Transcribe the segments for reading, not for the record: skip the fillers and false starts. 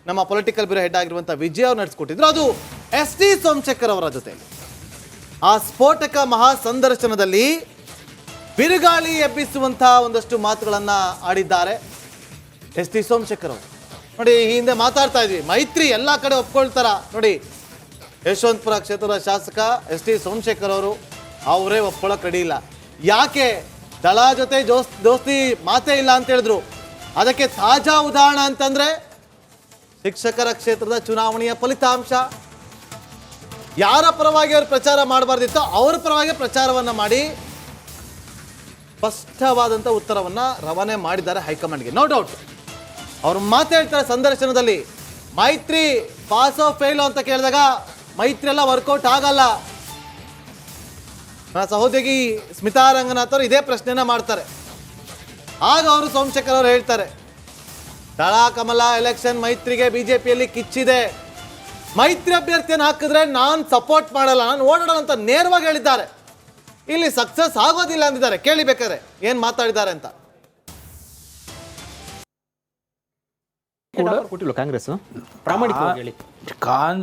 ನಮ್ಮ political bureau head ಆಗಿರುವಂಥ ವಿಜಯ್ ಅವರು ನಡೆಸ್ಕೊಟ್ಟಿದ್ರು. ಅದು ಎಸ್ ಟಿ ಸೋಮಶೇಖರ್ ಅವರ ಜೊತೆ ಆ ಸ್ಫೋಟಕ ಮಹಾ ಸಂದರ್ಶನದಲ್ಲಿ ಬಿರುಗಾಳಿ ಎಬ್ಬಿಸುವಂಥ ಒಂದಷ್ಟು ಮಾತುಗಳನ್ನು ಆಡಿದ್ದಾರೆ ಎಸ್ ಟಿ ಸೋಮಶೇಖರ್ ಅವರು. ನೋಡಿ, ಈ ಹಿಂದೆ ಮಾತಾಡ್ತಾ ಇದ್ವಿ, ಮೈತ್ರಿ ಎಲ್ಲ ಕಡೆ ಒಪ್ಕೊಳ್ತಾರ. ನೋಡಿ, ಯಶವಂತಪುರ ಕ್ಷೇತ್ರದ ಶಾಸಕ ಎಸ್ ಟಿ ಸೋಮಶೇಖರ್ ಅವರು ಅವರೇ ಒಪ್ಕೊಳ್ಳೋಕೆ ರೆಡಿ ಇಲ್ಲ. ಯಾಕೆ? ದಳ ಜೊತೆ ದೋಸ್ತಿ ಮಾತೇ ಇಲ್ಲ ಅಂತ ಹೇಳಿದ್ರು. ಅದಕ್ಕೆ ತಾಜಾ ಉದಾಹರಣೆ ಅಂತಂದ್ರೆ ಶಿಕ್ಷಕರ ಕ್ಷೇತ್ರದ ಚುನಾವಣೆಯ ಫಲಿತಾಂಶ. ಯಾರ ಪರವಾಗಿ ಅವರು ಪ್ರಚಾರ ಮಾಡಬಾರ್ದಿತ್ತೋ ಅವರ ಪರವಾಗಿ ಪ್ರಚಾರವನ್ನ ಮಾಡಿ ಸ್ಪಷ್ಟವಾದಂಥ ಉತ್ತರವನ್ನ ರವಾನೆ ಮಾಡಿದ್ದಾರೆ ಹೈಕಮಾಂಡ್ಗೆ. No doubt. ಅವರು ಮಾತಾಡ್ತಾರೆ ಸಂದರ್ಶನದಲ್ಲಿ, ಮೈತ್ರಿ ಪಾಸೋ ಫೇಲು ಅಂತ ಕೇಳಿದಾಗ ಮೈತ್ರಿ ಎಲ್ಲ ವರ್ಕೌಟ್ ಆಗಲ್ಲ. ನನ್ನ ಸಹೋದರಿ ಸ್ಮಿತಾ ರಂಗನಾಥ್ ಅವರು ಇದೇ ಪ್ರಶ್ನೆನ ಮಾಡ್ತಾರೆ. ಆಗ ಅವರು ಸೋಮಶೇಖರ್ ಅವರು ಹೇಳ್ತಾರೆ, ದಳ ಕಮಲ ಎಲೆಕ್ಷನ್ ಮೈತ್ರಿಗೆ ಬಿಜೆಪಿಯಲ್ಲಿ ಕಿಚ್ಚಿದೆ, ಮೈತ್ರಿ ಅಭ್ಯರ್ಥಿಯನ್ನು ಹಾಕಿದ್ರೆ ನಾನು ಸಪೋರ್ಟ್ ಮಾಡಲ್ಲ, ನಾನು ಓಡಾಡಲ್ಲ ಅಂತ ನೇರವಾಗಿ ಹೇಳಿದ್ದಾರೆ. ಇಲ್ಲಿ ಸಕ್ಸಸ್ ಆಗೋದಿಲ್ಲ ಅಂದಿದ್ದಾರೆ. ಕೇಳಿಬೇಕಾದ್ರೆ ಏನ್ ಮಾತಾಡಿದ್ದಾರೆ ಅಂತ. ಕಾಂಗ್ರೆಸ್ ಪ್ರಾಮಾಣಿಕವಾಗಿ ಹೇಳಿ,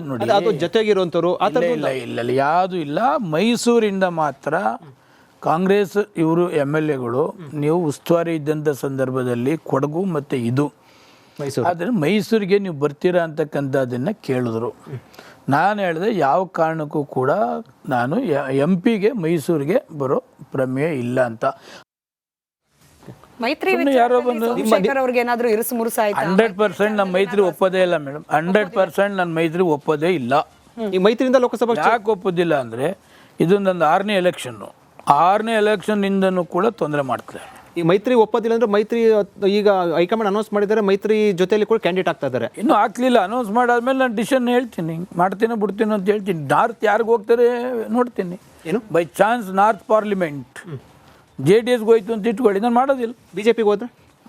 ನೋಡಿ, ಅದು ಜೊತೆಗಿರುವಂತವ್ರು ಇಲ್ಲ ಯಾವುದು ಇಲ್ಲ. ಮೈಸೂರಿಂದ ಮಾತ್ರ ಕಾಂಗ್ರೆಸ್ ಇವರು MLAಗಳು ನೀವು ಉಸ್ತುವಾರಿ ಇದ್ದಂಥ ಸಂದರ್ಭದಲ್ಲಿ ಕೊಡಗು ಮತ್ತು ಇದು ಮೈಸೂರು, ಆದರೆ ಮೈಸೂರಿಗೆ ನೀವು ಬರ್ತೀರಾ ಅಂತಕ್ಕಂಥದ್ದನ್ನು ಕೇಳಿದ್ರು. ನಾನು ಹೇಳಿದೆ ಯಾವ ಕಾರಣಕ್ಕೂ ಕೂಡ ನಾನು MP ಮೈಸೂರಿಗೆ ಬರೋ ಪ್ರಮೇಯ ಇಲ್ಲ ಅಂತ. ಮೈತ್ರಿ ಯಾರೋ ಬಂದು 100% ನಮ್ಮ ಮೈತ್ರಿ ಒಪ್ಪೋದೇ ಇಲ್ಲ ಮೇಡಮ್. 100% ನನ್ನ ಮೈತ್ರಿ ಒಪ್ಪೋದೇ ಇಲ್ಲ. ಈ ಮೈತ್ರಿಯಿಂದ ಲೋಕಸಭಾ ಯಾಕೆ ಒಪ್ಪೋದಿಲ್ಲ ಅಂದರೆ ಇದು ನನ್ನ 6ನೇ ಎಲೆಕ್ಷನ್ನು. 6ನೇ ಎಲೆಕ್ಷನ್ನಿಂದನೂ ಕೂಡ ತೊಂದರೆ ಮಾಡ್ತಾರೆ. ಈ ಮೈತ್ರಿ ಒಪ್ಪೋದಿಲ್ಲ ಅಂದ್ರೆ ಮೈತ್ರಿ ಈಗ ಹೈಕಮಾಂಡ್ ಅನೌನ್ಸ್ ಮಾಡಿದ್ದಾರೆ, ಮೈತ್ರಿ ಜೊತೆಯಲ್ಲಿ ಕೂಡ ಕ್ಯಾಂಡಿಡೇಟ್ ಆಗ್ತಾ ಇದ್ದಾರೆ. ಇನ್ನೂ ಆಗ್ಲಿಲ್ಲ. ಅನೌನ್ಸ್ ಮಾಡಾದ್ಮೇಲೆ ನಾನು ಡಿಸಿಷನ್ ಹೇಳ್ತೀನಿ, ಮಾಡ್ತೀನೋ ಬಿಡ್ತೀನೋ ಅಂತ ಹೇಳ್ತೀನಿ. ನಾರ್ತ್ ಯಾರಿಗೆ ಹೋಗ್ತಾರೆ ನೋಡ್ತೀನಿ. ಏನು ಬೈ ಚಾನ್ಸ್ ನಾರ್ತ್ ಪಾರ್ಲಿಮೆಂಟ್ JDSಗೆ ಹೋಯ್ತು ಅಂತ ಇಟ್ಕೊಳ್ಳಿ, ನಾನು ಮಾಡೋದಿಲ್ಲ. ಬಿಜೆಪಿಗೆ ಹೋದ್ರೆ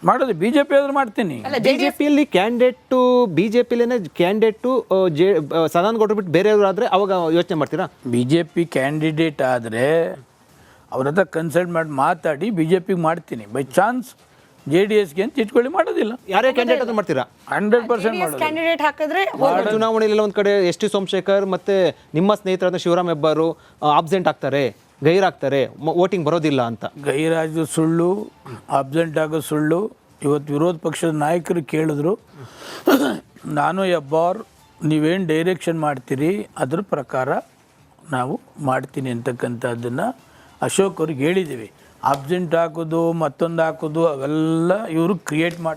ಮಾಡೋದು, BJP ಆದ್ರೆ ಮಾಡ್ತೀನಿ. ಬಿಜೆಪಿಯಲ್ಲಿ ಕ್ಯಾಂಡಿಡೇಟು ಬಿಜೆಪಿಲೇನೆ ಕ್ಯಾಂಡಿಡೇಟು ಸದಾನಂದ ಗೌಡ್ರು ಬಿಟ್ಟು ಬೇರೆಯವರು ಆದ್ರೆ ಅವಾಗ ಯೋಚನೆ ಮಾಡ್ತೀರಾ? BJP ಕ್ಯಾಂಡಿಡೇಟ್ ಆದರೆ ಅವ್ರ ಹತ್ರ ಕನ್ಸಲ್ಟ್ ಮಾಡಿ ಮಾತಾಡಿ BJPಗೆ ಮಾಡ್ತೀನಿ. ಬೈ ಚಾನ್ಸ್ JDSಗೆ ಅಂತ ಇಟ್ಕೊಳ್ಳಿ, ಮಾಡೋದಿಲ್ಲ. ಯಾರೇ ಕ್ಯಾಂಡಿಡೇಟ್ ಅಂತ ಮಾಡ್ತೀರಾ? 100% ಮಾಡೋದು. ಕ್ಯಾಂಡಿಡೇಟ್ ಹಾಕಿದ್ರೆ ಚುನಾವಣೆಯಲ್ಲಿ ಒಂದ್ ಕಡೆ ST ಸೋಮಶೇಖರ್ ಮತ್ತೆ ನಿಮ್ಮ ಸ್ನೇಹಿತರಾದ ಶಿವರಾಮ್ ಹೆಬ್ಬಾರು ಆಬ್ಸೆಂಟ್ ಆಗ್ತಾರೆ, ಗೈರಾಗ್ತಾರೆ, ವೋಟಿಂಗ್ ಬರೋದಿಲ್ಲ ಅಂತ. ಗೈರಾಜು ಸುಳ್ಳು, ಅಬ್ಸೆಂಟ್ ಆಗೋ ಸುಳ್ಳು. ಇವತ್ತು ವಿರೋಧ ಪಕ್ಷದ ನಾಯಕರು ಕೇಳಿದ್ರು, ನಾನು ಹೆಬ್ಬಾರ್ ನೀವೇನು ಡೈರೆಕ್ಷನ್ ಮಾಡ್ತೀರಿ ಅದ್ರ ಪ್ರಕಾರ ನಾವು ಮಾಡ್ತೀನಿ ಅಂತಕ್ಕಂಥದ್ದನ್ನು ಅಶೋಕ್ ಅವ್ರಿಗೆ ಹೇಳಿದ್ದೀವಿ. ಅಬ್ಸೆಂಟ್ ಹಾಕೋದು ಮತ್ತೊಂದು ಹಾಕೋದು ಅವೆಲ್ಲ ಇವರು ಕ್ರಿಯೇಟ್ ಮಾಡಿ